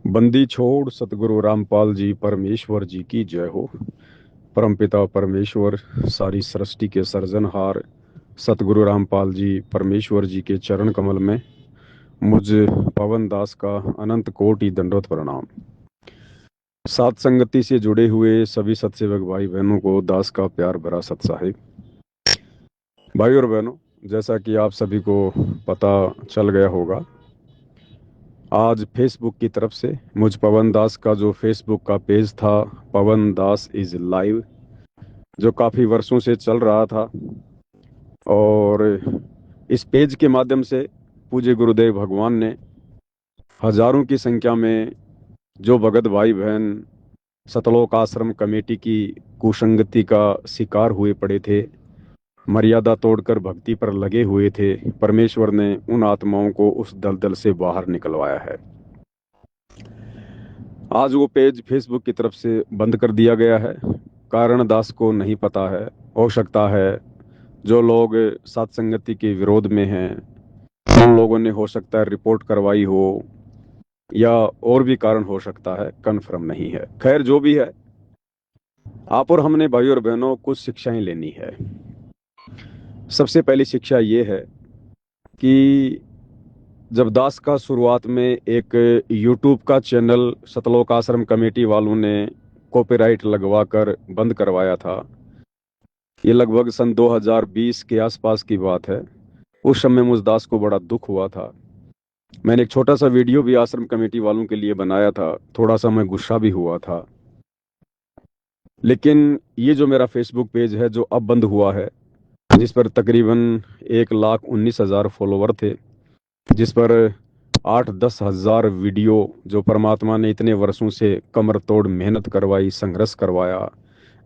बंदी छोड़ सतगुरु रामपाल जी परमेश्वर जी की जय हो। परमपिता परमेश्वर सारी सृष्टि के सृजनहार सतगुरु रामपाल जी परमेश्वर जी के चरण कमल में मुझ पवन दास का अनंत कोटि दंडोत प्रणाम। सात संगति से जुड़े हुए सभी सत्सेवक भाई बहनों को दास का प्यार भरा सत साहिब। भाई और बहनों, जैसा कि आप सभी को पता चल गया होगा, आज फेसबुक की तरफ से मुझ पवन दास का जो फेसबुक का पेज था, पवन दास इज लाइव, जो काफ़ी वर्षों से चल रहा था, और इस पेज के माध्यम से पूज्य गुरुदेव भगवान ने हजारों की संख्या में जो भगत भाई बहन सतलोक आश्रम कमेटी की कुसंगति का शिकार हुए पड़े थे, मर्यादा तोड़कर भक्ति पर लगे हुए थे, परमेश्वर ने उन आत्माओं को उस दलदल से बाहर निकलवाया है। आज वो पेज फेसबुक की तरफ से बंद कर दिया गया है। कारण दास को नहीं पता है। हो सकता है जो लोग सत्संगति के विरोध में हैं उन लोगों ने हो सकता है रिपोर्ट करवाई हो, या और भी कारण हो सकता है, कन्फर्म नहीं है। खैर, जो भी है, आप और हमने भाई और बहनों कुछ शिक्षाएं लेनी है। सबसे पहली शिक्षा ये है कि जब दास का शुरुआत में एक यूट्यूब का चैनल सतलोक आश्रम कमेटी वालों ने कॉपीराइट लगवा कर बंद करवाया था, ये लगभग सन 2020 के आसपास की बात है। उस समय मुझ दास को बड़ा दुख हुआ था। मैंने एक छोटा सा वीडियो भी आश्रम कमेटी वालों के लिए बनाया था, थोड़ा सा मैं गुस्सा भी हुआ था। लेकिन ये जो मेरा फेसबुक पेज है जो अब बंद हुआ है, जिस पर तकरीबन 1,19,000 फॉलोवर थे, जिस पर 8-10 हज़ार वीडियो जो परमात्मा ने इतने वर्षों से कमर तोड़ मेहनत करवाई, संघर्ष करवाया,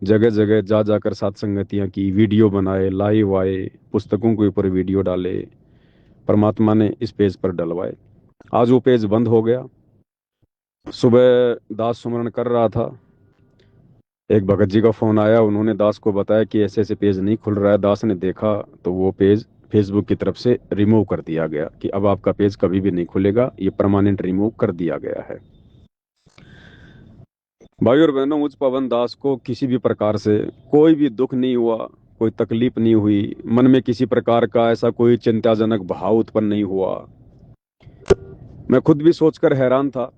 जगह जगह जा जाकर सत्संगतियाँ की, वीडियो बनाए, लाइव आए, पुस्तकों के ऊपर वीडियो डाले, परमात्मा ने इस पेज पर डलवाए। आज वो पेज बंद हो गया। सुबह दास सुमरन कर रहा था, एक भगत जी का फोन आया। उन्होंने दास को बताया कि ऐसे ऐसे पेज नहीं खुल रहा है। दास ने देखा तो वो पेज फेसबुक की तरफ से रिमूव कर दिया गया कि अब आपका पेज कभी भी नहीं खुलेगा, ये परमानेंट रिमूव कर दिया गया है। भाई और बहनों, मुझ पवन दास को किसी भी प्रकार से कोई भी दुख नहीं हुआ, कोई तकलीफ नहीं हुई, मन में किसी प्रकार का ऐसा कोई चिंताजनक भाव उत्पन्न नहीं हुआ। मैं खुद भी सोचकर हैरान था।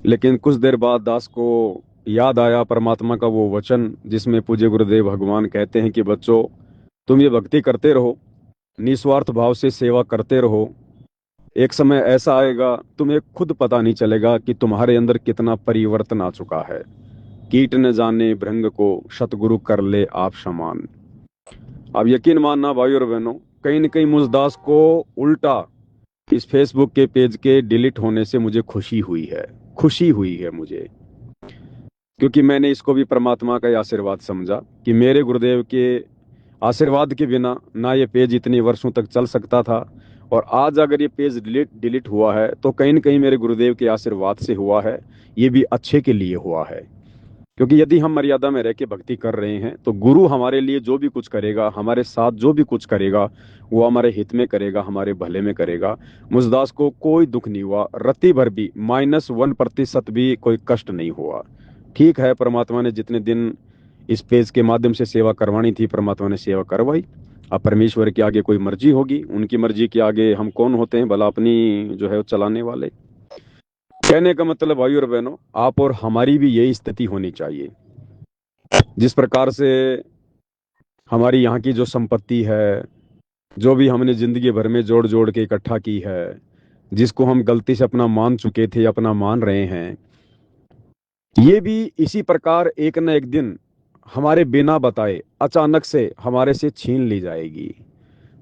लेकिन कुछ देर बाद दास को याद आया परमात्मा का वो वचन, जिसमें पूज्य गुरुदेव भगवान कहते हैं कि बच्चों, तुम ये भक्ति करते रहो, निस्वार्थ भाव से सेवा करते रहो। एक समय ऐसा आएगा तुम्हें खुद पता नहीं चलेगा कि तुम्हारे अंदर कितना परिवर्तन आ चुका है। कीट न जाने भृंग को, सतगुरु कर ले आप समान। अब यकीन मानना भाई और बहनों, कहीं न कहीं मुझ दास को उल्टा इस फेसबुक के पेज के डिलीट होने से मुझे खुशी हुई है। खुशी हुई है मुझे, क्योंकि मैंने इसको भी परमात्मा का ही आशीर्वाद समझा कि मेरे गुरुदेव के आशीर्वाद के बिना ना ये पेज इतने वर्षों तक चल सकता था। और आज अगर ये पेज डिलीट हुआ है तो कहीं न कहीं मेरे गुरुदेव के आशीर्वाद से हुआ है। ये भी अच्छे के लिए हुआ है, क्योंकि यदि हम मर्यादा में रह के भक्ति कर रहे हैं तो गुरु हमारे लिए जो भी कुछ करेगा, हमारे साथ जो भी कुछ करेगा, वो हमारे हित में करेगा, हमारे भले में करेगा। मुझदास को कोई दुख नहीं हुआ, रत्ती भर भी -1% भी कोई कष्ट नहीं हुआ। ठीक है, परमात्मा ने जितने दिन इस पेज के माध्यम से सेवा करवानी थी, परमात्मा ने सेवा करवाई। अब परमेश्वर के आगे कोई मर्जी होगी, उनकी मर्जी के आगे हम कौन होते हैं, भला अपनी जो है वो चलाने वाले। कहने का मतलब भाई और बहनों, आप और हमारी भी यही स्थिति होनी चाहिए। जिस प्रकार से हमारी यहाँ की जो संपत्ति है, जो भी हमने जिंदगी भर में जोड़ जोड़ के इकट्ठा की है, जिसको हम गलती से अपना मान चुके थे, अपना मान रहे हैं, ये भी इसी प्रकार एक न एक दिन हमारे बिना बताए अचानक से हमारे से छीन ली जाएगी।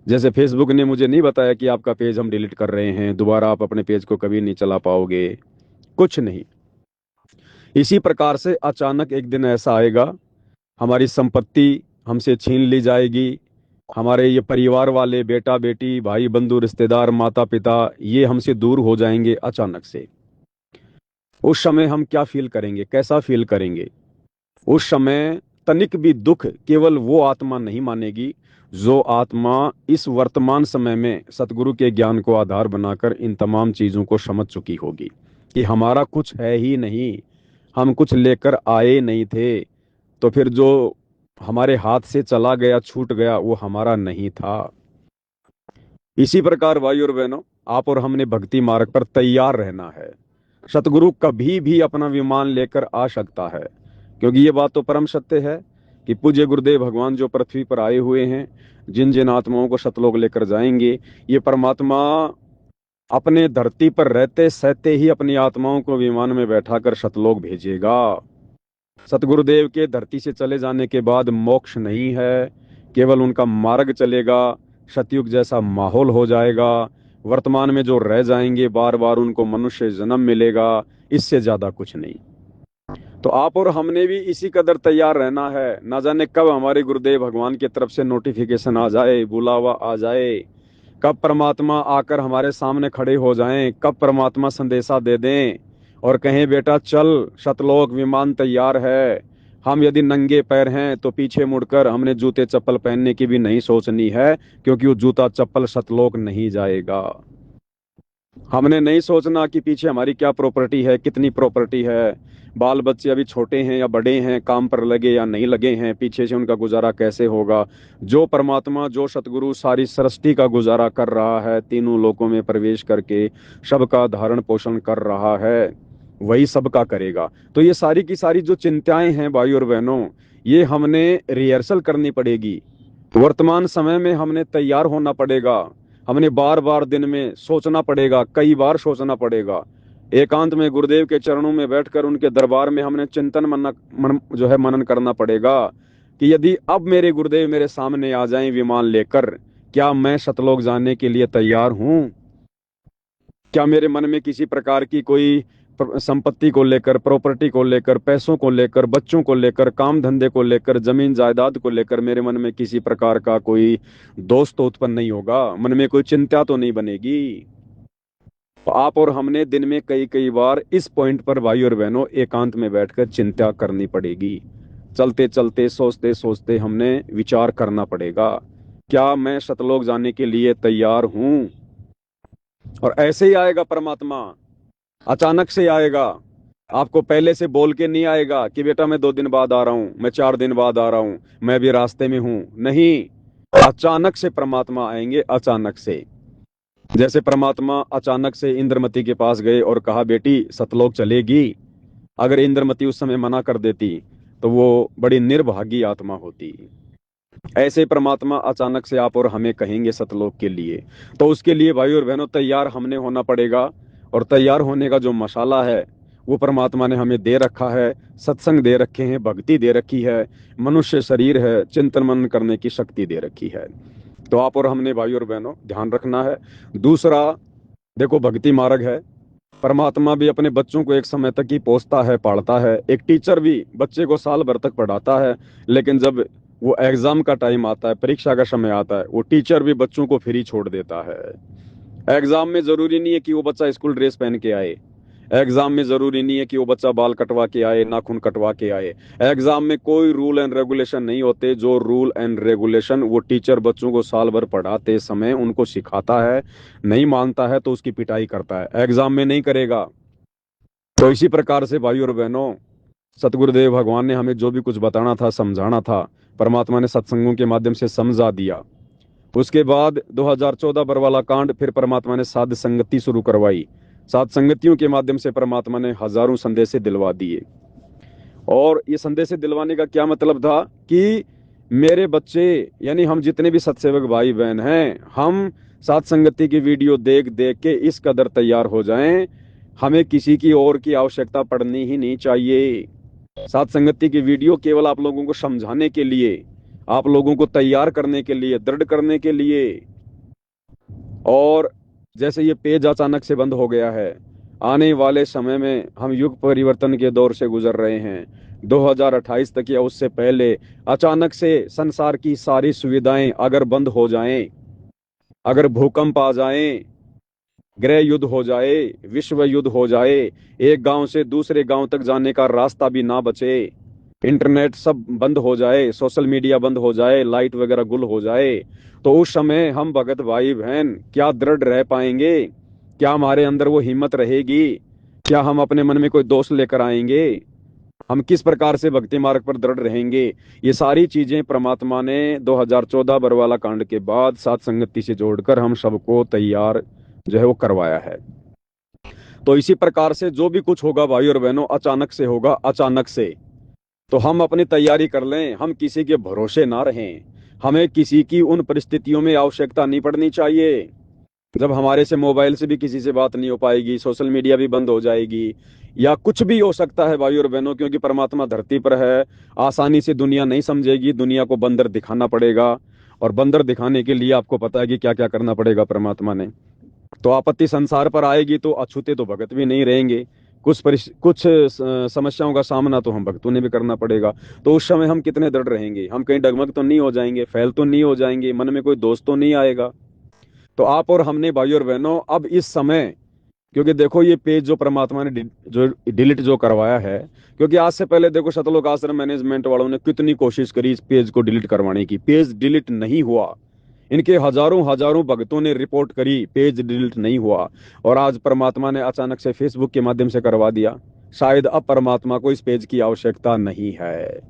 जैसे फेसबुक ने मुझे नहीं बताया कि आपका पेज हम डिलीट कर रहे हैं, दोबारा आप अपने पेज को कभी नहीं चला पाओगे, कुछ नहीं। इसी प्रकार से अचानक एक दिन ऐसा आएगा, हमारी संपत्ति हमसे छीन ली जाएगी। हमारे ये परिवार वाले, बेटा बेटी, भाई बंधु, रिश्तेदार, माता पिता, ये हमसे दूर हो जाएंगे अचानक से। उस समय हम क्या फील करेंगे, कैसा फील करेंगे? उस समय तनिक भी दुख केवल वो आत्मा नहीं मानेगी जो आत्मा इस वर्तमान समय में सतगुरु के ज्ञान को आधार बनाकर इन तमाम चीजों को समझ चुकी होगी। कि हमारा कुछ है ही नहीं, हम कुछ लेकर आए नहीं थे, तो फिर जो हमारे हाथ से चला गया, छूट गया, वो हमारा नहीं था। इसी प्रकार भाई और बहनों, आप और हमने भक्ति मार्ग पर तैयार रहना है। सतगुरु कभी भी अपना विमान लेकर आ सकता है, क्योंकि ये बात तो परम सत्य है कि पूज्य गुरुदेव भगवान जो पृथ्वी पर आए हुए हैं, जिन जिन आत्माओं को सतलोक लेकर जाएंगे, ये परमात्मा अपने धरती पर रहते सहते ही अपनी आत्माओं को विमान में बैठाकर सतलोक भेजेगा। सतगुरुदेव के धरती से चले जाने के बाद मोक्ष नहीं है, केवल उनका मार्ग चलेगा। सतयुग जैसा माहौल हो जाएगा। वर्तमान में जो रह जाएंगे, बार बार उनको मनुष्य जन्म मिलेगा, इससे ज्यादा कुछ नहीं। तो आप और हमने भी इसी कदर तैयार रहना है। ना जाने कब हमारे गुरुदेव भगवान की तरफ से नोटिफिकेशन आ जाए, बुलावा आ जाए, कब परमात्मा आकर हमारे सामने खड़े हो जाएं, कब परमात्मा संदेशा दे दें और कहें बेटा चल, सतलोक विमान तैयार है। हम यदि नंगे पैर हैं तो पीछे मुड़कर हमने जूते चप्पल पहनने की भी नहीं सोचनी है, क्योंकि वो जूता चप्पल सतलोक नहीं जाएगा। हमने नहीं सोचना कि पीछे हमारी क्या प्रॉपर्टी है, कितनी प्रॉपर्टी है, बाल बच्चे अभी छोटे हैं या बड़े हैं, काम पर लगे या नहीं लगे हैं, पीछे से उनका गुजारा कैसे होगा। जो परमात्मा, जो सतगुरु सारी सृष्टि का गुजारा कर रहा है, तीनों लोकों में प्रवेश करके सबका धारण पोषण कर रहा है, वही सबका करेगा। तो ये सारी की सारी जो चिंताएं हैं भाई और बहनों, ये हमने रिहर्सल करनी पड़ेगी। वर्तमान समय में हमने तैयार होना पड़ेगा। हमने बार बार दिन में सोचना पड़ेगा, कई बार सोचना पड़ेगा। एकांत में गुरुदेव के चरणों में बैठकर उनके दरबार में हमने चिंतन जो है मनन करना पड़ेगा कि यदि अब मेरे गुरुदेव मेरे सामने आ जाएं विमान लेकर, क्या मैं सतलोक जाने के लिए तैयार हूं? क्या मेरे मन में किसी प्रकार की कोई संपत्ति को लेकर, प्रॉपर्टी को लेकर, पैसों को लेकर, बच्चों को लेकर, काम धंधे को लेकर, जमीन जायदाद को लेकर मेरे मन में किसी प्रकार का कोई दोष तो उत्पन्न नहीं होगा? मन में कोई चिंता तो नहीं बनेगी? तो आप और हमने दिन में कई कई बार इस पॉइंट पर भाई और बहनों एकांत में बैठकर चिंता करनी पड़ेगी। चलते चलते, सोचते सोचते हमने विचार करना पड़ेगा, क्या मैं सतलोक जाने के लिए तैयार हूं? और ऐसे ही आएगा परमात्मा, अचानक से आएगा। आपको पहले से बोल के नहीं आएगा कि बेटा मैं 2 दिन बाद आ रहा हूं, मैं 4 दिन बाद आ रहा हूं, मैं भी रास्ते में हूं। नहीं, अचानक से परमात्मा आएंगे, अचानक से। जैसे परमात्मा अचानक से इंद्रमती के पास गए और कहा बेटी सतलोक चलेगी। अगर इंद्रमती उस समय मना कर देती तो वो बड़ी निर्भागी आत्मा होती। ऐसे परमात्मा अचानक से आप और हमें कहेंगे सतलोक के लिए। तो उसके लिए भाई और बहनों तैयार हमने होना पड़ेगा। और तैयार होने का जो मसाला है वो परमात्मा ने हमें दे रखा है। सत्संग दे रखे हैं, भक्ति दे रखी है, मनुष्य शरीर है, चिंतन मनन करने की शक्ति दे रखी है। तो आप और हमने भाई और बहनों ध्यान रखना है। दूसरा, देखो भक्ति मार्ग है। परमात्मा भी अपने बच्चों को एक समय तक ही पोसता है, पालता है। एक टीचर भी बच्चे को साल भर तक पढ़ाता है, लेकिन जब वो एग्जाम का टाइम आता है, परीक्षा का समय आता है, वो टीचर भी बच्चों को फ्री छोड़ देता है। एग्जाम में जरूरी नहीं है कि वो बच्चा स्कूल ड्रेस पहन के आए। एग्जाम में जरूरी नहीं है कि वो बच्चा बाल कटवा के आए, नाखून कटवा के आए। एग्जाम में कोई रूल एंड रेगुलेशन नहीं होते। जो रूल एंड रेगुलेशन वो टीचर बच्चों को साल भर पढ़ाते समय उनको सिखाता है, नहीं मानता है तो उसकी पिटाई करता है, एग्जाम में नहीं करेगा। तो इसी प्रकार से भाई और बहनों, सतगुरुदेव भगवान ने हमें जो भी कुछ बताना था, समझाना था, परमात्मा ने सत्संगों के माध्यम से समझा दिया। उसके बाद 2014 बरवाला कांड, फिर परमात्मा ने साध संगति शुरू करवाई। साध संगतियों के माध्यम से परमात्मा ने हजारों संदेशे दिलवा दिए। और ये संदेशे दिलवाने का क्या मतलब था कि मेरे बच्चे, यानी हम जितने भी सत्सेवक भाई बहन हैं, हम साध संगति की वीडियो देख देख के इस कदर तैयार हो जाएं, हमें किसी की और की आवश्यकता पड़नी ही नहीं चाहिए। साध संगति की वीडियो केवल आप लोगों को समझाने के लिए, आप लोगों को तैयार करने के लिए, दृढ़ करने के लिए। और जैसे ये पेज अचानक से बंद हो गया है, आने वाले समय में हम युग परिवर्तन के दौर से गुजर रहे हैं। 2028 तक या उससे पहले अचानक से संसार की सारी सुविधाएं अगर बंद हो जाएं, अगर भूकंप आ जाएं, गृह युद्ध हो जाए, विश्व युद्ध हो जाए, एक गांव से दूसरे गांव तक जाने का रास्ता भी ना बचे, इंटरनेट सब बंद हो जाए, सोशल मीडिया बंद हो जाए, लाइट वगैरह गुल हो जाए, तो उस समय हम भगत भाई बहन क्या दृढ़ रह पाएंगे? क्या हमारे अंदर वो हिम्मत रहेगी क्या हम अपने मन में कोई दोष लेकर आएंगे? हम किस प्रकार से भक्ति मार्ग पर दृढ़ रहेंगे? ये सारी चीजें परमात्मा ने 2014 बरवाला कांड के बाद सात संगति से जोड़कर हम सबको तैयार जो है वो करवाया है। तो इसी प्रकार से जो भी कुछ होगा भाई और बहनों, अचानक से होगा, अचानक से। तो हम अपनी तैयारी कर लें, हम किसी के भरोसे ना रहें। हमें किसी की उन परिस्थितियों में आवश्यकता नहीं पड़नी चाहिए जब हमारे से मोबाइल से भी किसी से बात नहीं हो पाएगी, सोशल मीडिया भी बंद हो जाएगी, या कुछ भी हो सकता है भाई और बहनों, क्योंकि परमात्मा धरती पर है। आसानी से दुनिया नहीं समझेगी, दुनिया को बंदर दिखाना पड़ेगा। और बंदर दिखाने के लिए आपको पता है कि क्या क्या करना पड़ेगा परमात्मा ने। तो आपत्ति संसार पर आएगी तो अछूते तो भगत भी नहीं रहेंगे। समस्याओं का सामना तो हम भक्तों ने भी करना पड़ेगा। तो उस समय हम कितने दृढ़ रहेंगे? हम कहीं डगमग तो नहीं हो जाएंगे, फैल तो नहीं हो जाएंगे, मन में कोई दोष तो नहीं आएगा? तो आप और हमने भाई और बहनों अब इस समय, क्योंकि देखो ये पेज जो परमात्मा ने जो डिलीट जो करवाया है, क्योंकि आज से पहले देखो शतलोक आश्रम मैनेजमेंट वालों ने कितनी कोशिश करी इस पेज को डिलीट करवाने की, पेज डिलीट नहीं हुआ। इनके हजारों हजारों भक्तों ने रिपोर्ट करी, पेज डिलीट नहीं हुआ। और आज परमात्मा ने अचानक से फेसबुक के माध्यम से करवा दिया। शायद अब परमात्मा को इस पेज की आवश्यकता नहीं है।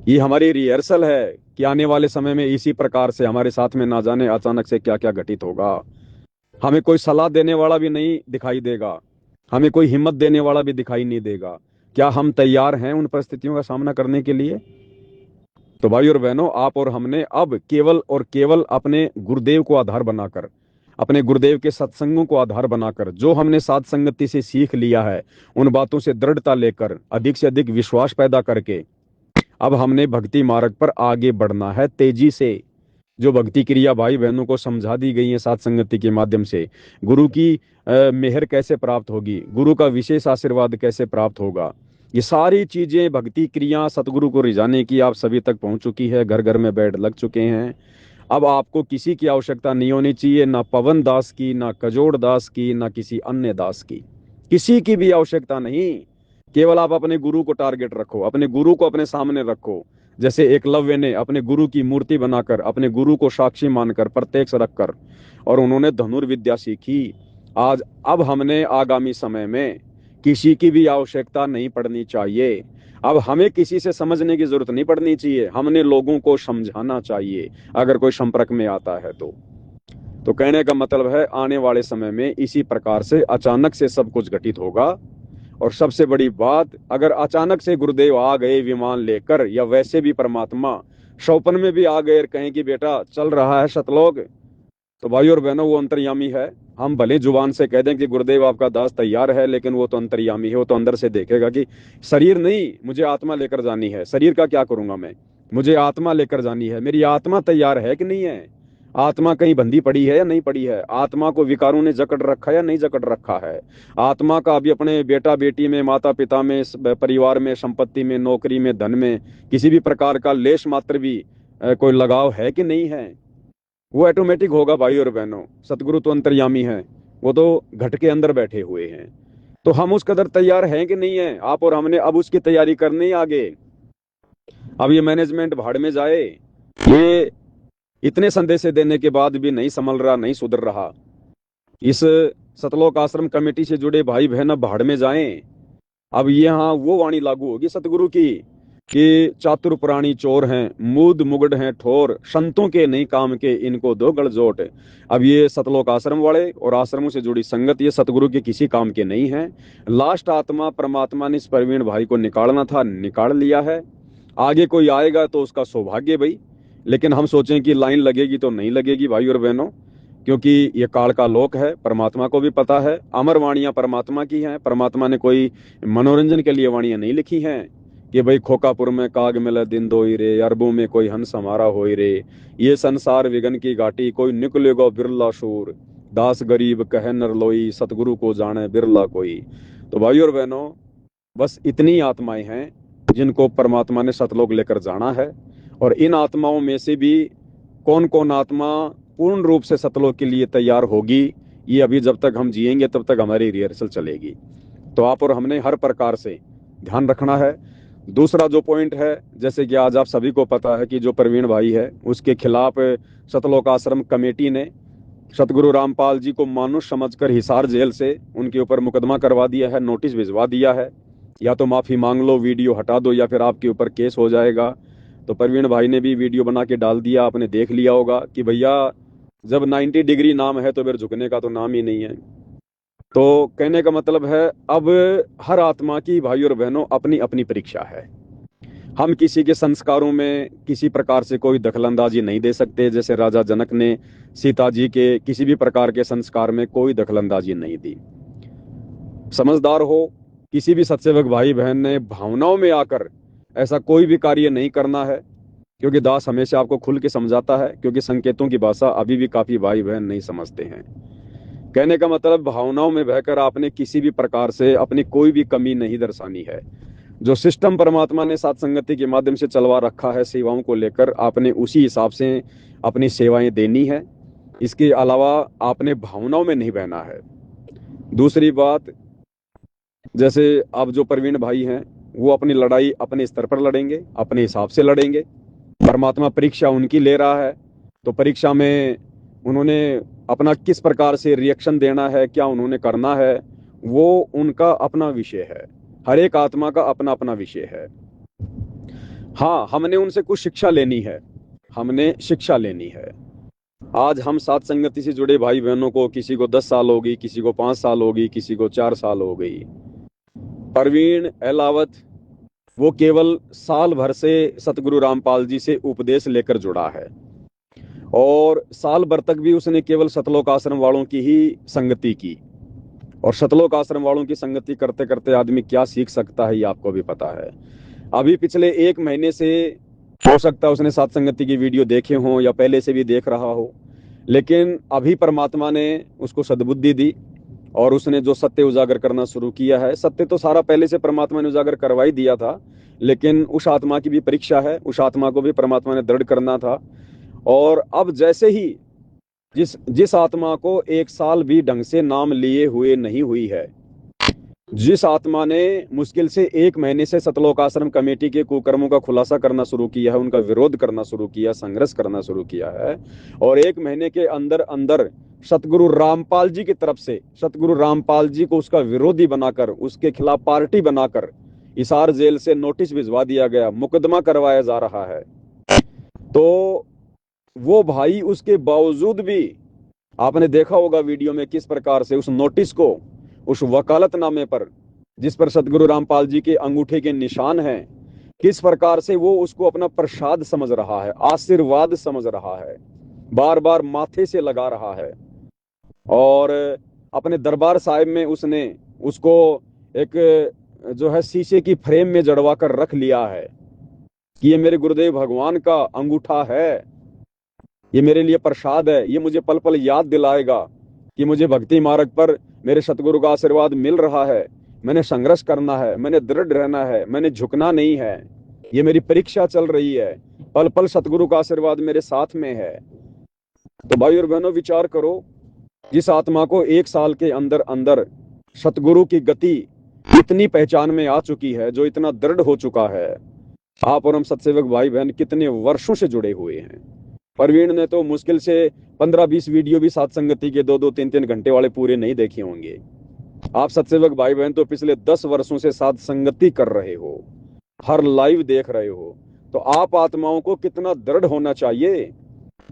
ये हमारी रिहर्सल है कि आने वाले समय में इसी प्रकार से हमारे साथ में ना जाने अचानक से क्या क्या घटित होगा। हमें कोई सलाह देने वाला भी नहीं दिखाई देगा, हमें कोई हिम्मत देने वाला भी दिखाई नहीं देगा। क्या हम तैयार हैं उन परिस्थितियों का सामना करने के लिए? तो भाई और बहनों, आप और हमने अब केवल और केवल अपने गुरुदेव को आधार बनाकर, अपने गुरुदेव के सत्संगों को आधार बनाकर, जो हमने साध संगति से सीख लिया है, उन बातों से दृढ़ता लेकर, अधिक से अधिक विश्वास पैदा करके अब हमने भक्ति मार्ग पर आगे बढ़ना है तेजी से। जो भक्ति क्रिया भाई बहनों को समझा दी गई है सात संगति के माध्यम से, गुरु की मेहर कैसे प्राप्त होगी, गुरु का विशेष आशीर्वाद कैसे प्राप्त होगा, ये सारी चीजें भक्ति क्रिया सतगुरु को रिझाने की आप सभी तक पहुंच चुकी है, घर घर में बैठ लग चुके हैं। अब आपको किसी की आवश्यकता नहीं होनी चाहिए, ना पवन दास की, ना कजोड़ दास की, ना किसी अन्य दास की, किसी की भी आवश्यकता नहीं। केवल आप अपने गुरु को टारगेट रखो, अपने गुरु को अपने सामने रखो। जैसे एकलव्य ने अपने गुरु की मूर्ति बनाकर, अपने गुरु को साक्षी मानकर, प्रत्यक्ष रखकर, और उन्होंने धनुर्विद्या सीखी। आज अब हमने आगामी समय में किसी की भी आवश्यकता नहीं पड़नी चाहिए। अब हमें किसी से समझने की जरूरत नहीं पड़नी चाहिए, हमने लोगों को समझाना चाहिए अगर कोई संपर्क में आता है तो कहने का मतलब है आने वाले समय में इसी प्रकार से अचानक से सब कुछ घटित होगा। और सबसे बड़ी बात, अगर अचानक से गुरुदेव आ गए विमान लेकर, या वैसे भी परमात्मा स्वप्न में भी आ गए और कहें कि बेटा चल रहा है सतलोक, तो भाई और बहनों वो अंतर्यामी है। हम भले जुबान से कह दें कि गुरुदेव आपका दास तैयार है, लेकिन वो तो अंतर्यामी है, वो तो अंदर से देखेगा कि शरीर नहीं, मुझे आत्मा लेकर जानी है। शरीर का क्या करूंगा मैं, मुझे आत्मा लेकर जानी है। मेरी आत्मा तैयार है कि नहीं है? आत्मा कहीं बंधी पड़ी है या नहीं पड़ी है? आत्मा को विकारों ने जकड़ रखा है या नहीं जकड़ रखा है? आत्मा का अभी अपने बेटा बेटी में, माता पिता में, परिवार में, संपत्ति में, नौकरी में, धन में किसी भी प्रकार का लेश मात्र भी कोई लगाव है कि नहीं है? वो ऑटोमेटिक होगा भाई और बहनों। सतगुरु तो अंतर्यामी है, वो तो घट के अंदर बैठे हुए हैं। तो हम उस कदर तैयार हैं कि नहीं है? आप और हमने अब उसकी तैयारी करनी है आगे। अब ये मैनेजमेंट भाड़ में जाए, ये इतने संदेश देने के बाद भी नहीं संभल रहा, नहीं सुधर रहा। इस सतलोक आश्रम कमेटी से जुड़े भाई बहन अब भाड़ में जाएं। अब यहाँ वो वाणी लागू होगी सतगुरु की कि चातुर प्राणी चोर हैं, मूद मुगड़ हैं ठोर, संतों के नहीं काम के, इनको दो गलजोट। अब ये सतलोक आश्रम वाले और आश्रमों से जुड़ी संगत ये सतगुरु के किसी काम के नहीं है। लास्ट आत्मा परमात्मा ने इस प्रवीण भाई को निकालना था, निकाल लिया है। आगे कोई आएगा तो उसका सौभाग्य भाई, लेकिन हम सोचें कि लाइन लगेगी तो नहीं लगेगी भाई और बहनों, क्योंकि ये काल का लोक है। परमात्मा को भी पता है, अमर वाणियां परमात्मा की हैं। परमात्मा ने कोई मनोरंजन के लिए वाणियां नहीं लिखी हैं कि भाई खोकापुर में काग मिले दिन दोई रे, अरबों में कोई हंस हमारा होई रे, ये संसार विघन की घाटी, कोई निकलेगा बिरला शूर, दास गरीब कह नर लोई, सतगुरु को जाने बिरला कोई। तो भाई और बहनों, बस इतनी आत्माएं हैं जिनको परमात्मा ने सतलोक लेकर जाना है। और इन आत्माओं में से भी कौन कौन आत्मा पूर्ण रूप से सतलोक के लिए तैयार होगी, ये अभी जब तक हम जिएंगे तब तक हमारी रिहर्सल चलेगी। तो आप और हमने हर प्रकार से ध्यान रखना है। दूसरा जो पॉइंट है, जैसे कि आज आप सभी को पता है कि जो प्रवीण भाई है उसके खिलाफ सतलोक आश्रम कमेटी ने सतगुरु रामपाल जी को मानुष समझकर हिसार जेल से उनके ऊपर मुकदमा करवा दिया है, नोटिस भिजवा दिया है, या तो माफी मांग लो, वीडियो हटा दो, या फिर आपके ऊपर केस हो जाएगा। तो प्रवीण भाई ने भी वीडियो बना के डाल दिया, आपने देख लिया होगा कि भैया जब 90 डिग्री नाम है तो फिर झुकने का तो नाम ही नहीं है। तो कहने का मतलब है, अब हर आत्मा की भाई और बहनों अपनी अपनी परीक्षा है। हम किसी के संस्कारों में किसी प्रकार से कोई दखलंदाजी नहीं दे सकते। जैसे राजा जनक ने सीता जी के किसी भी प्रकार के संस्कार में कोई दखलंदाजी नहीं दी। समझदार हो, किसी भी सत्सेवक भाई बहन ने भावनाओं में आकर ऐसा कोई भी कार्य नहीं करना है, क्योंकि दास हमेशा आपको खुल के समझाता है, क्योंकि संकेतों की भाषा अभी भी काफी भाई बहन नहीं समझते हैं। कहने का मतलब, भावनाओं में बहकर आपने किसी भी प्रकार से अपनी कोई भी कमी नहीं दर्शानी है। जो सिस्टम परमात्मा ने साथ संगति के माध्यम से चलवा रखा है सेवाओं को लेकर, आपने उसी हिसाब से अपनी सेवाएं देनी है। इसके अलावा आपने भावनाओं में नहीं बहना है। दूसरी बात, जैसे अब जो प्रवीण भाई हैं, वो अपनी लड़ाई अपने स्तर पर लड़ेंगे, अपने हिसाब से लड़ेंगे। परमात्मा परीक्षा उनकी ले रहा है, तो परीक्षा में उन्होंने अपना किस प्रकार से रिएक्शन देना है, क्या उन्होंने करना है, वो उनका अपना विषय है। हर एक आत्मा का अपना अपना विषय है। हाँ, हमने उनसे कुछ शिक्षा लेनी है, हमने शिक्षा लेनी है। आज हम साथ संगति से जुड़े भाई बहनों को, किसी को 10 साल होगी, किसी को 5 साल होगी, किसी को 4 साल हो गई। परवीन एलावत वो केवल साल भर से सतगुरु रामपाल जी से उपदेश लेकर जुड़ा है, और साल भर तक भी उसने केवल सतलोक आश्रम वालों की ही संगति की। और सतलोक आश्रम वालों की संगति करते करते आदमी क्या सीख सकता है, ये आपको भी पता है। अभी पिछले 1 महीने से हो सकता है उसने साथ संगति की वीडियो देखे हों, या पहले से भी देख रहा हो, लेकिन अभी परमात्मा ने उसको सद्बुद्धि दी और उसने जो सत्य उजागर करना शुरू किया है। सत्य तो सारा पहले से परमात्मा ने उजागर करवा ही दिया था, लेकिन उस आत्मा की भी परीक्षा है, उस आत्मा को भी परमात्मा ने दृढ़ करना था। और अब जैसे ही जिस जिस आत्मा को 1 साल भी ढंग से नाम लिए हुए नहीं हुई है, जिस आत्मा ने मुश्किल से 1 महीने से सतलोक आश्रम कमेटी के कुकर्मों का खुलासा करना शुरू किया है, उनका विरोध करना शुरू किया, संघर्ष करना शुरू किया है, और 1 महीने के अंदर अंदर सतगुरु रामपाल जी की तरफ से सतगुरु रामपाल जी को उसका विरोधी बनाकर, उसके खिलाफ पार्टी बनाकर हिसार जेल से नोटिस भिजवा दिया गया, मुकदमा करवाया जा रहा है। तो वो भाई उसके बावजूद भी, आपने देखा होगा वीडियो में किस प्रकार से उस नोटिस को, उस वकालतनामे पर जिस पर सतगुरु रामपाल जी के अंगूठे के निशान हैं, किस प्रकार से वो उसको अपना प्रसाद समझ रहा है, आशीर्वाद समझ रहा है, बार बार माथे से लगा रहा है। और अपने दरबार साहिब में उसने उसको एक जो है शीशे की फ्रेम में जड़वा कर रख लिया है कि ये मेरे गुरुदेव भगवान का अंगूठा है, ये मेरे लिए प्रसाद है, ये मुझे पल पल याद दिलाएगा कि मुझे भक्ति मार्ग पर मेरे सतगुरु का आशीर्वाद मिल रहा है, मैंने संघर्ष करना है, मैंने दृढ़ रहना है, मैंने झुकना नहीं है, ये मेरी परीक्षा चल रही है, पल पल सतगुरु का आशीर्वाद मेरे साथ में है। तो भाई और बहनों, विचार करो, जिस आत्मा को 1 साल के अंदर अंदर सतगुरु की गति इतनी पहचान में आ चुकी है, जो इतना दृढ़ हो चुका है, आप और हम सत्सेवक भाई बहन कितने वर्षों से जुड़े हुए हैं। प्रवीण ने तो मुश्किल से 15-20 वीडियो भी साथ संगति के 2-2, 3-3 घंटे वाले पूरे नहीं देखे होंगे। आप सत्सेवक भाई बहन तो पिछले 10 वर्षों से साथ संगति कर रहे हो, हर लाइव देख रहे हो, तो आप आत्माओं को कितना दृढ़ होना चाहिए।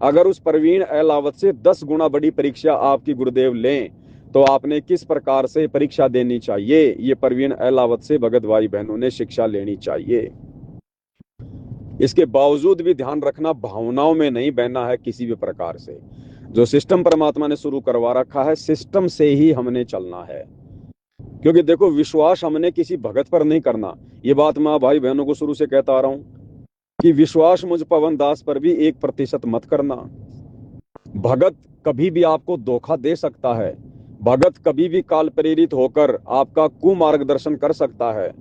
अगर उस प्रवीण एलावत से 10 गुना बड़ी परीक्षा आपकी गुरुदेव लें, तो आपने किस प्रकार से परीक्षा देनी चाहिए, ये प्रवीण एलावत से भगत भाई बहनों ने शिक्षा लेनी चाहिए। इसके बावजूद भी ध्यान रखना, भावनाओं में नहीं बहना है किसी भी प्रकार से। जो सिस्टम परमात्मा ने शुरू करवा रखा है, सिस्टम से ही हमने चलना है। क्योंकि देखो, विश्वास हमने किसी भगत पर नहीं करना। ये बात मैं भाई बहनों को शुरू से कहता आ रहा हूं कि विश्वास मुझ पवन दास पर भी 1% मत करना। भगत कभी भी आपको धोखा दे सकता है, भगत कभी भी काल प्रेरित होकर आपका कुमार्गदर्शन कर सकता है।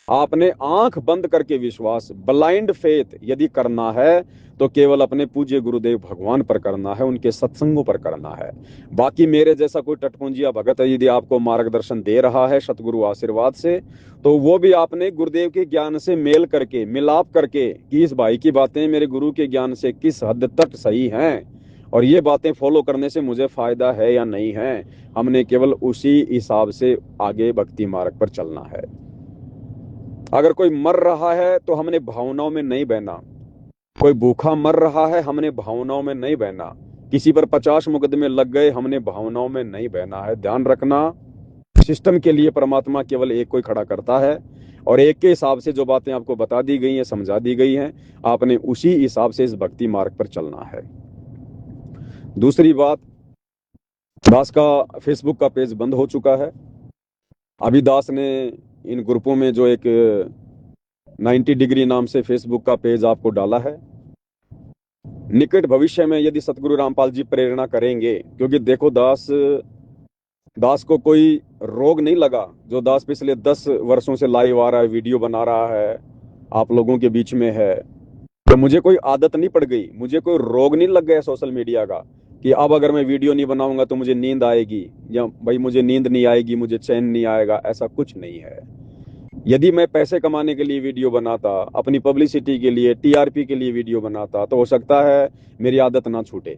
आपने आंख बंद करके विश्वास, ब्लाइंड फेथ यदि करना है, तो केवल अपने पूज्य गुरुदेव भगवान पर करना है, उनके सत्संगों पर करना है। बाकी मेरे जैसा कोई टटपुंजिया भगत यदि आपको मार्गदर्शन दे रहा है सतगुरु आशीर्वाद से, तो वो भी आपने गुरुदेव के ज्ञान से मेल करके, मिलाप करके कि इस भाई की बातें मेरे गुरु के ज्ञान से किस हद तक सही हैं, और ये बातें फॉलो करने से मुझे फायदा है या नहीं है, हमने केवल उसी हिसाब से आगे भक्ति मार्ग पर चलना है। अगर कोई मर रहा है तो हमने भावनाओं में नहीं बहना, कोई भूखा मर रहा है हमने भावनाओं में नहीं बहना, किसी पर 50 मुकदमे लग गए हमने भावनाओं में नहीं बहना है। ध्यान रखना, सिस्टम के लिए परमात्मा केवल एक कोई खड़ा करता है, और एक के हिसाब से जो बातें आपको बता दी गई हैं, समझा दी गई हैं, आपने उसी हिसाब से इस भक्ति मार्ग पर चलना है। दूसरी बात, दास का फेसबुक का पेज बंद हो चुका है। अभी दास ने इन ग्रुपों में जो एक 90 डिग्री नाम से फेसबुक का पेज आपको डाला है, निकट भविष्य में यदि सतगुरु रामपाल जी प्रेरणा करेंगे, क्योंकि देखो दास को कोई रोग नहीं लगा, जो दास पिछले 10 वर्षों से लाइव आ रहा है, वीडियो बना रहा है, आप लोगों के बीच में है, तो मुझे कोई आदत नहीं पड़ गई, मुझे कोई रोग नहीं लग गया सोशल मीडिया का कि अब अगर मैं वीडियो नहीं बनाऊंगा तो मुझे नींद आएगी, या भाई मुझे नींद नहीं आएगी, मुझे चैन नहीं आएगा। ऐसा कुछ नहीं है। यदि मैं पैसे कमाने के लिए वीडियो बनाता, अपनी पब्लिसिटी के लिए, टीआरपी के लिए वीडियो बनाता, तो हो सकता है मेरी आदत ना छूटे।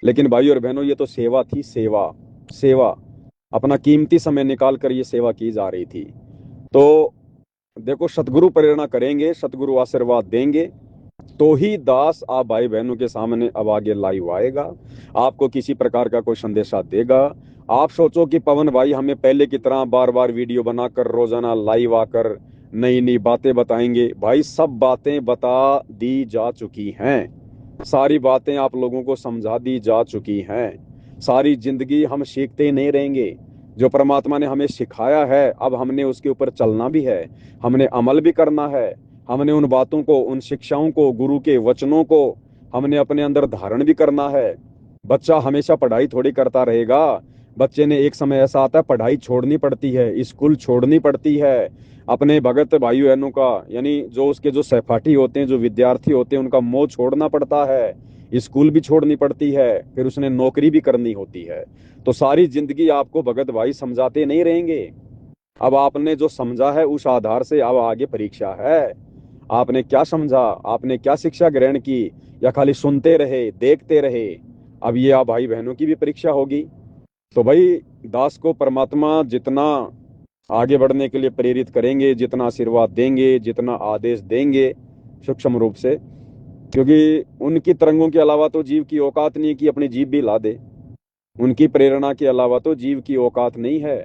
लेकिन भाई और बहनों, ये तो सेवा थी, सेवा सेवा अपना कीमती समय निकाल कर ये सेवा की जा रही थी। तो देखो, सतगुरु प्रेरणा करेंगे, सतगुरु आशीर्वाद देंगे, तो ही दास आप भाई बहनों के सामने अब आगे लाइव आएगा, आपको किसी प्रकार का कोई संदेशा देगा। आप सोचो कि पवन भाई हमें पहले की तरह बार बार वीडियो बनाकर रोजाना लाइव आकर नई नई बातें बताएंगे। भाई सब बातें बता दी जा चुकी हैं, सारी बातें आप लोगों को समझा दी जा चुकी हैं। सारी जिंदगी हम सीखते ही नहीं रहेंगे। जो परमात्मा ने हमें सिखाया है, अब हमने उसके ऊपर चलना भी है, हमने अमल भी करना है, हमने उन बातों को, उन शिक्षाओं को, गुरु के वचनों को हमने अपने अंदर धारण भी करना है। बच्चा हमेशा पढ़ाई थोड़ी करता रहेगा। बच्चे ने एक समय ऐसा आता है पढ़ाई छोड़नी पड़ती है, स्कूल छोड़नी पड़ती है, अपने भगत भाइयों बहनों का, यानी जो उसके जो सहपाठी होते हैं, जो विद्यार्थी होते हैं, उनका मोह छोड़ना पड़ता है, स्कूल भी छोड़नी पड़ती है, फिर उसने नौकरी भी करनी होती है। तो सारी जिंदगी आपको भगत भाई समझाते नहीं रहेंगे। अब आपने जो समझा है उस आधार से अब आगे परीक्षा है। आपने क्या समझा, आपने क्या शिक्षा ग्रहण की, या खाली सुनते रहे, देखते रहे? अब ये आप भाई बहनों की भी परीक्षा होगी। तो भाई, दास को परमात्मा जितना आगे बढ़ने के लिए प्रेरित करेंगे, जितना आशीर्वाद देंगे, जितना आदेश देंगे सूक्ष्म रूप से, क्योंकि उनकी तरंगों के अलावा तो जीव की औकात नहीं कि अपनी जीभ भी ला दे, उनकी प्रेरणा के अलावा तो जीव की औकात नहीं है।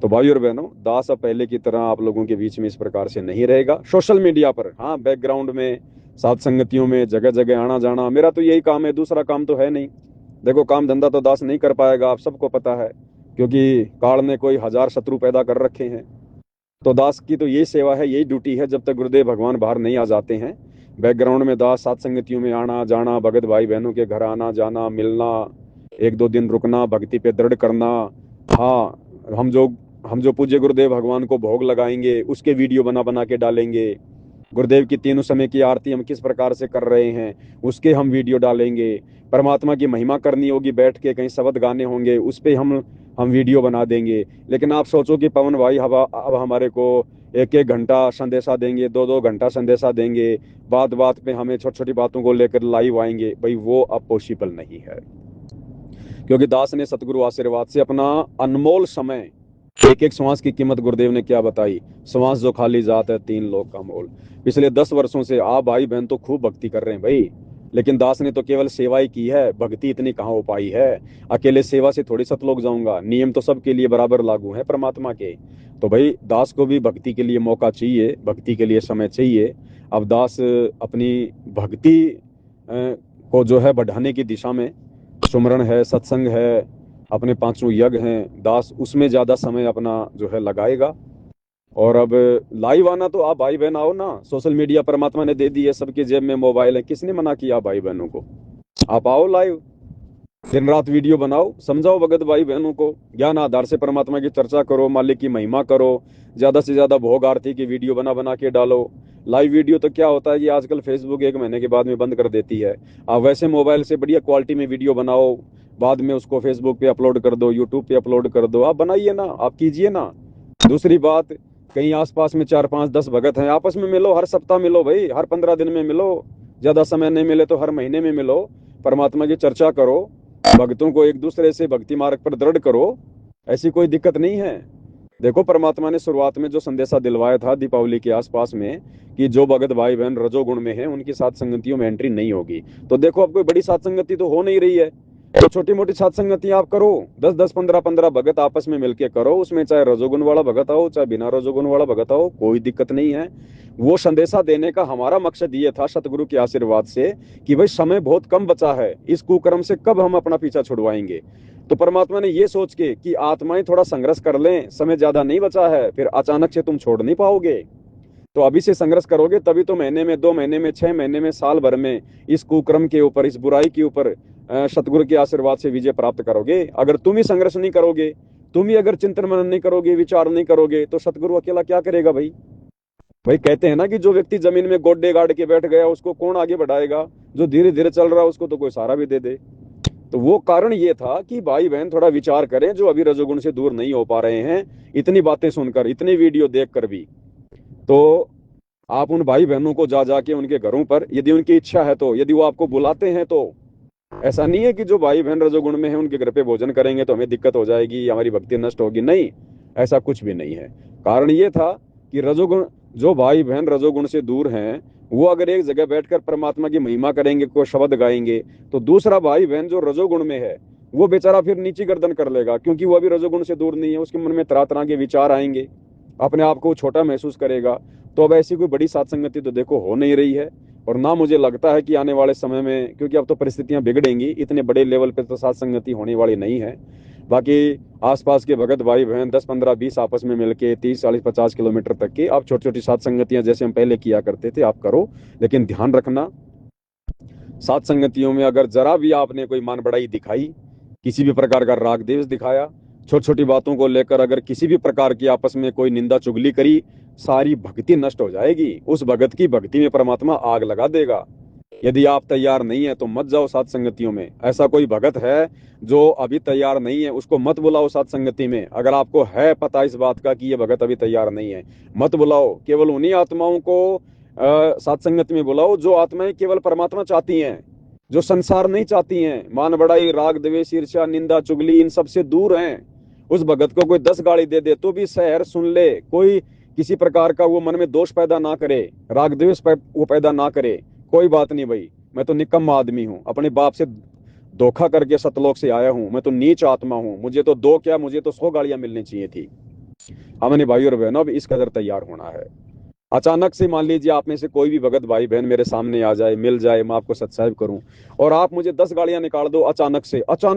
तो भाई और बहनों, दास अब पहले की तरह आप लोगों के बीच में इस प्रकार से नहीं रहेगा। सोशल मीडिया पर, हाँ, बैकग्राउंड में, साथ संगतियों में, जगह जगह आना जाना, मेरा तो यही काम है, दूसरा काम तो है नहीं। देखो, काम धंधा तो दास नहीं कर पाएगा, आप सबको पता है, क्योंकि काल ने कोई 1000 शत्रु पैदा कर रखे हैं। तो दास की तो यही सेवा है, यही ड्यूटी है, जब तक गुरुदेव भगवान बाहर नहीं आ जाते हैं। बैकग्राउंड में दास साथ संगतियों में आना जाना, भगत भाई बहनों के घर आना जाना, मिलना, 1-2 दिन रुकना, भक्ति पे दृढ़ करना। हाँ, हम जो पूज्य गुरुदेव भगवान को भोग लगाएंगे उसके वीडियो बना बना के डालेंगे। गुरुदेव की तीनों समय की आरती हम किस प्रकार से कर रहे हैं उसके हम वीडियो डालेंगे। परमात्मा की महिमा करनी होगी, बैठ के कहीं शब्द गाने होंगे, उस पे हम वीडियो बना देंगे। लेकिन आप सोचो कि पवन भाई अब हमारे को 1-1 घंटा संदेशा देंगे, 2-2 घंटा संदेशा देंगे, बात बात पे हमें छोटी छोटी बातों को लेकर लाइव आएंगे। भाई वो अब पॉसिबल नहीं है, क्योंकि दास ने सतगुरु आशीर्वाद से अपना अनमोल समय, एक एक श्वास की कीमत गुरुदेव ने क्या बताई, श्वास जो खाली जात है 3 लोग का मोल। पिछले 10 वर्षों से आप भाई बहन तो खूब भक्ति कर रहे हैं भाई, लेकिन दास ने तो केवल सेवा ही की है, भक्ति इतनी कहाँ हो पाई है। अकेले सेवा से थोड़ी सतलोक जाऊंगा, नियम तो सबके लिए बराबर लागू है परमात्मा के। तो भाई, दास को भी भक्ति के लिए मौका चाहिए, भक्ति के लिए समय चाहिए। अब दास अपनी भक्ति को जो है बढ़ाने की दिशा में, सुमरण है, सत्संग है, अपने 5 यज्ञ हैं, दास उसमें ज्यादा समय अपना जो है लगाएगा। और अब लाइव आना तो आप भाई बहन आओ ना, सोशल मीडिया परमात्मा ने दे दी है, सबके जेब में मोबाइल है, किसने मना किया भाई बहनों को? आप आओ लाइव, दिन रात वीडियो बनाओ, समझाओ भगत भाई बहनों को, ज्ञान आधार से परमात्मा की चर्चा करो, मालिक की महिमा करो, ज्यादा से ज्यादा भोग आरती की वीडियो बना बना के डालो। लाइव वीडियो तो क्या होता है कि आजकल फेसबुक 1 महीने के बाद में बंद कर देती है। आप वैसे मोबाइल से बढ़िया क्वालिटी में वीडियो बनाओ, बाद में उसको फेसबुक पे अपलोड कर दो, यूट्यूब पे अपलोड कर दो, आप बनाइए ना, आप कीजिए ना। दूसरी बात, कहीं आसपास में 4-5-10 भगत हैं, आपस में मिलो, हर सप्ताह मिलो भाई, हर 15 दिन में मिलो, ज्यादा समय नहीं मिले तो हर महीने में मिलो। परमात्मा की चर्चा करो, भक्तों को एक दूसरे से भक्ति मार्ग पर दृढ़ करो, ऐसी कोई दिक्कत नहीं है। देखो परमात्मा ने शुरुआत में जो संदेशा दिलवाया था दीपावली के आसपास में कि जो भगत भाई बहन रजोगुण में है उनकी सात संगतियों में एंट्री नहीं होगी। तो देखो अब कोई बड़ी सात संगति तो हो नहीं रही है, तो छोटी मोटी सात संगति आप करो, 10-10, 15-15 भगत आपस में मिलके करो, उसमें चाहे रजोगुण वाला भगत आओ चाहे बिना रजोगुण वाला भगत आओ, कोई दिक्कत नहीं है। वो संदेशा देने का हमारा मकसद ये था सतगुरु के आशीर्वाद से कि भाई समय बहुत कम बचा है, इस कुकर्म से कब हम अपना पीछा छुड़वाएंगे। तो परमात्मा ने ये सोच के कि आत्माएं थोड़ा संघर्ष कर लें, समय ज्यादा नहीं बचा है, फिर अचानक से तुम छोड़ नहीं पाओगे, तो अभी से संघर्ष करोगे तभी तो महीने में, 2 महीने में, 6 महीने में, साल भर में इस कुकर्म के ऊपर, इस बुराई के ऊपर सतगुरु के आशीर्वाद से विजय प्राप्त करोगे। अगर तुम ही संघर्ष नहीं करोगे, तुम ही अगर चिंतन मनन नहीं करोगे, विचार नहीं करोगे, तो सतगुरु अकेला क्या करेगा भाई। भाई कहते हैं ना कि जो व्यक्ति जमीन में गोड्डे गाड़ के बैठ गया उसको कौन आगे बढ़ाएगा, जो धीरे धीरे चल रहा है उसको तो कोई सहारा भी दे दे। तो वो कारण ये था कि भाई बहन थोड़ा विचार करें, जो अभी रजोगुण से दूर नहीं हो पा रहे हैं, इतनी बातें सुनकर, इतनी वीडियो देखकर भी, तो आप उन भाई बहनों को जा जाके उनके घरों पर, यदि उनकी इच्छा है तो, यदि वो आपको बुलाते हैं तो, ऐसा नहीं है कि जो भाई बहन रजोगुण में है उनके घर पे भोजन करेंगे तो हमें दिक्कत हो जाएगी, हमारी भक्ति नष्ट होगी, नहीं, ऐसा कुछ भी नहीं है। कारण ये था कि रजोगुण, जो भाई बहन रजोगुण से दूर हैं, वो अगर एक जगह बैठकर परमात्मा की महिमा करेंगे, कोई शब्द गाएंगे, तो दूसरा भाई बहन जो रजोगुण में है वो बेचारा फिर नीची गर्दन कर लेगा, क्योंकि वो अभी रजोगुण से दूर नहीं है, उसके मन में तरह तरह के विचार आएंगे, अपने आप को छोटा महसूस करेगा। तो अब ऐसी कोई बड़ी सात्संगति तो देखो हो नहीं रही है, और ना मुझे लगता है कि आने वाले समय में, क्योंकि अब तो परिस्थितियां बिगड़ेंगी, इतने बड़े लेवल पे तो सात्संगति होने वाली नहीं है। बाकी आसपास के भगत भाई बहन 10-15-20 आपस में मिलके 30-40-50 किलोमीटर तक की आप छोटी छोटी सात्संगतियां जैसे हम पहले किया करते थे आप करो, लेकिन ध्यान रखना सात्संगतियों में अगर जरा भी आपने कोई मान बढ़ाई दिखाई, किसी भी प्रकार का राग द्वेष दिखाया, छोटी छोटी बातों को लेकर अगर किसी भी प्रकार की आपस में कोई निंदा चुगली करी, सारी भक्ति नष्ट हो जाएगी। उस भगत की भक्ति में परमात्मा आग लगा देगा। यदि आप तैयार नहीं है तो मत जाओ सात्संगतियों में। ऐसा कोई भगत है जो अभी तैयार नहीं है, उसको मत बुलाओ सात्संगति में। अगर आपको है पता इस बात का कि ये भगत अभी तैयार नहीं है, मत बुलाओ। केवल उन्हीं आत्माओं को सत्संगत में बुलाओ जो आत्माएं केवल परमात्मा चाहती हैं, जो संसार नहीं चाहती हैं, मान बढ़ाई, राग द्वेष, ईर्ष्या, निंदा चुगली, इन सब से दूर हैं। उस भगत को कोई 10 गाली दे दे तो भी सहर सुन ले, कोई किसी प्रकार का वो मन में दोष पैदा ना करे, राग द्वेष वो पैदा ना करे, कोई बात नहीं भाई, मैं तो निकम्मा आदमी हूँ, अपने बाप से धोखा करके सतलोक से आया हूँ, मैं तो नीच आत्मा हूँ, मुझे तो 2 क्या, मुझे तो 100 गालियां मिलनी चाहिए थी। हमने भाई और बहनों अब इस कदर तैयार होना है। अचानक से मान लीजिए आप में से कोई भी भगत भाई बहन मेरे सामने आ जाए, मिल जाए, मैं आपको सत्संग करूं और आप मुझे 10 गालियां निकाल दो, अचानक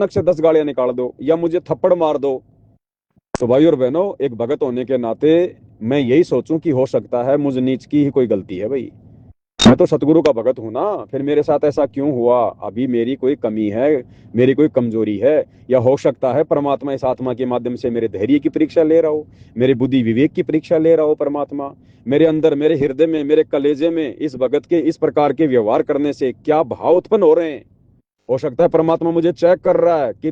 से 10 गालियां निकाल दो या मुझे थप्पड़ मार दो, तो भाई और बहनों एक भगत होने के नाते मैं यही सोचूं कि हो सकता है मुझ नीच की ही कोई गलती है। भाई मैं तो सतगुरु का भगत हूं ना, फिर मेरे साथ ऐसा क्यों हुआ, अभी मेरी कोई कमी है, मेरी कोई कमजोरी है, या हो सकता है परमात्मा इस आत्मा के माध्यम से मेरे धैर्य की परीक्षा ले रहा हो, मेरे बुद्धि विवेक की परीक्षा ले रहा हो परमात्मा, मेरे अंदर, मेरे हृदय में, मेरे कलेजे में इस भगत के इस प्रकार के व्यवहार करने से क्या भाव उत्पन्न हो रहे हैं। हो सकता है परमात्मा मुझे चेक कर रहा है कि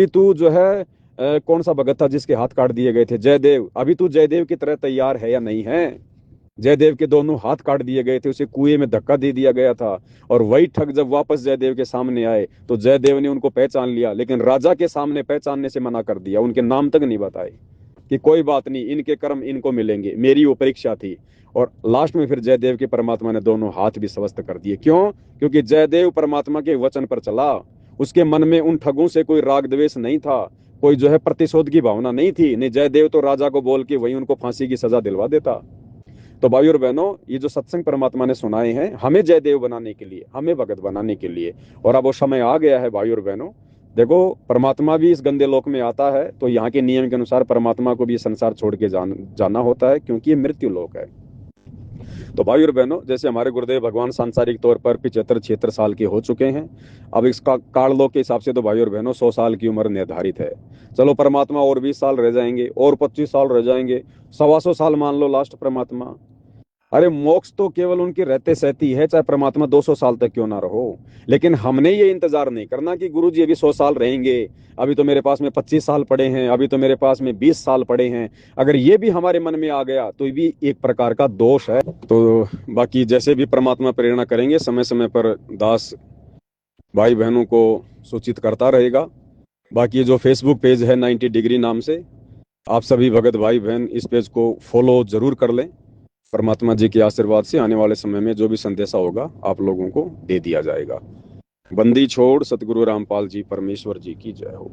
तू जो है कौन सा भगत था जिसके हाथ काट दिए गए थे, जयदेव, अभी तू जयदेव की तरह तैयार है या नहीं है। जयदेव के दोनों हाथ काट दिए गए थे, उसे कुएं में धक्का दे दिया गया था, और वही ठग जब वापस जयदेव के सामने आए तो जयदेव ने उनको पहचान लिया, लेकिन राजा के सामने पहचानने से मना कर दिया, उनके नाम तक नहीं बताए कि कोई बात नहीं, इनके कर्म इनको मिलेंगे, मेरी वो परीक्षा थी। और लास्ट में फिर जयदेव के परमात्मा ने दोनों हाथ भी स्वस्थ कर दिए। क्यों? क्योंकि जयदेव परमात्मा के वचन पर चला, उसके मन में उन ठगों से कोई राग द्वेष नहीं था, कोई जो है प्रतिशोध की भावना नहीं थी। नहीं, जयदेव तो राजा को बोल के वही उनको फांसी की सजा दिलवा देता। तो भाई और बहनों, ये जो सत्संग परमात्मा ने सुनाए हैं हमें जयदेव बनाने के लिए, हमें भगत बनाने के लिए, और अब वो समय आ गया है भाई और बहनों। देखो परमात्मा भी इस गंदे लोक में आता है तो यहाँ के नियम के अनुसार परमात्मा को भी संसार छोड़ के जाना होता है, क्योंकि ये मृत्यु लोक है। तो भाई और बहनों, जैसे हमारे गुरुदेव भगवान सांसारिक तौर पर 75-76 साल के हो चुके हैं, अब इसका काल लोक के हिसाब से तो भाई और बहनों 100 साल की उम्र निर्धारित है। चलो परमात्मा और 20 साल रह जाएंगे, और 25 साल रह जाएंगे, 125 साल मान लो लास्ट परमात्मा। अरे मोक्ष तो केवल उनकी रहते सहती है, चाहे परमात्मा 200 साल तक क्यों ना रहो। लेकिन हमने ये इंतजार नहीं करना कि गुरु जी अभी 100 साल रहेंगे, अभी तो मेरे पास में 25 साल पड़े हैं, अभी तो मेरे पास में 20 साल पड़े हैं। अगर ये भी हमारे मन में आ गया तो ये भी एक प्रकार का दोष है। तो बाकी जैसे भी परमात्मा प्रेरणा करेंगे, समय समय पर दास भाई बहनों को सूचित करता रहेगा। बाकी ये जो फेसबुक पेज है 90 डिग्री नाम से, आप सभी भगत भाई बहन इस पेज को फॉलो जरूर कर लें। परमात्मा जी के आशीर्वाद से आने वाले समय में जो भी संदेशा होगा आप लोगों को दे दिया जाएगा। बंदी छोड़ सतगुरु रामपाल जी परमेश्वर जी की जय हो।